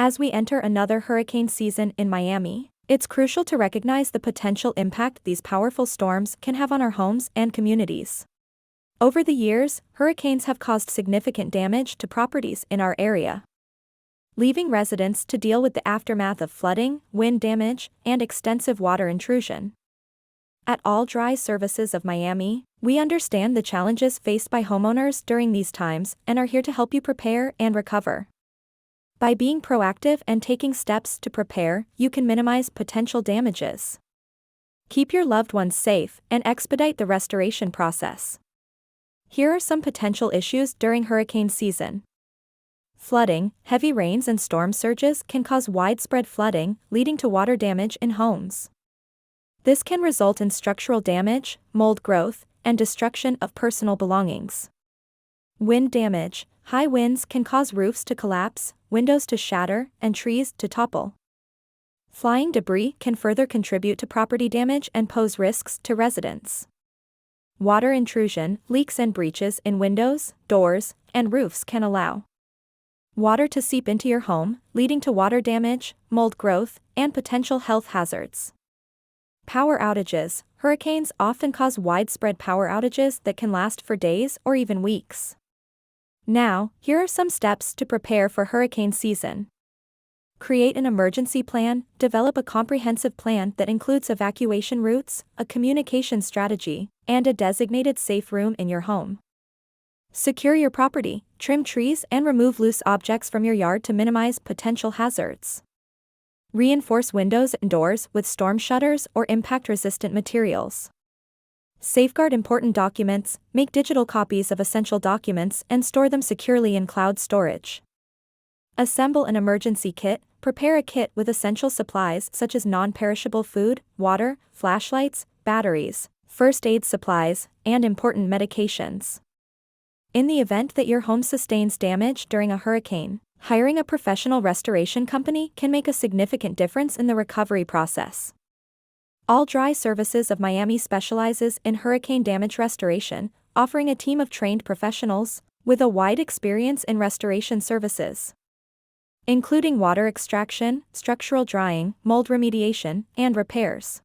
As we enter another hurricane season in Miami, it's crucial to recognize the potential impact these powerful storms can have on our homes and communities. Over the years, hurricanes have caused significant damage to properties in our area, leaving residents to deal with the aftermath of flooding, wind damage, and extensive water intrusion. At All Dry Services of Miami, we understand the challenges faced by homeowners during these times and are here to help you prepare and recover. By being proactive and taking steps to prepare, you can minimize potential damages, keep your loved ones safe, and expedite the restoration process. Here are some potential issues during hurricane season. Flooding. Heavy rains and storm surges can cause widespread flooding, leading to water damage in homes. This can result in structural damage, mold growth, and destruction of personal belongings. Wind damage. High winds can cause roofs to collapse, windows to shatter, and trees to topple. Flying debris can further contribute to property damage and pose risks to residents. Water intrusion. Leaks and breaches in windows, doors, and roofs can allow water to seep into your home, leading to water damage, mold growth, and potential health hazards. Power outages. Hurricanes often cause widespread power outages that can last for days or even weeks. Now, here are some steps to prepare for hurricane season. Create an emergency plan. Develop a comprehensive plan that includes evacuation routes, a communication strategy, and a designated safe room in your home. Secure your property. Trim trees and remove loose objects from your yard to minimize potential hazards. Reinforce windows and doors with storm shutters or impact-resistant materials. Safeguard important documents. Make digital copies of essential documents and store them securely in cloud storage. Assemble an emergency kit. Prepare a kit with essential supplies such as non-perishable food, water, flashlights, batteries, first aid supplies, and important medications. In the event that your home sustains damage during a hurricane, hiring a professional restoration company can make a significant difference in the recovery process. All Dry Services of Miami specializes in hurricane damage restoration, offering a team of trained professionals with a wide experience in restoration services, including water extraction, structural drying, mold remediation, and repairs.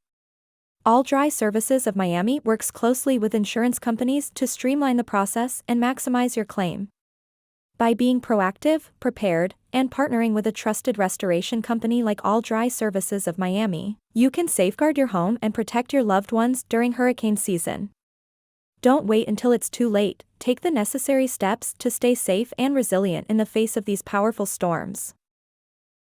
All Dry Services of Miami works closely with insurance companies to streamline the process and maximize your claim. By being proactive, prepared, and partnering with a trusted restoration company like All Dry Services of Miami, you can safeguard your home and protect your loved ones during hurricane season. Don't wait until it's too late. Take the necessary steps to stay safe and resilient in the face of these powerful storms.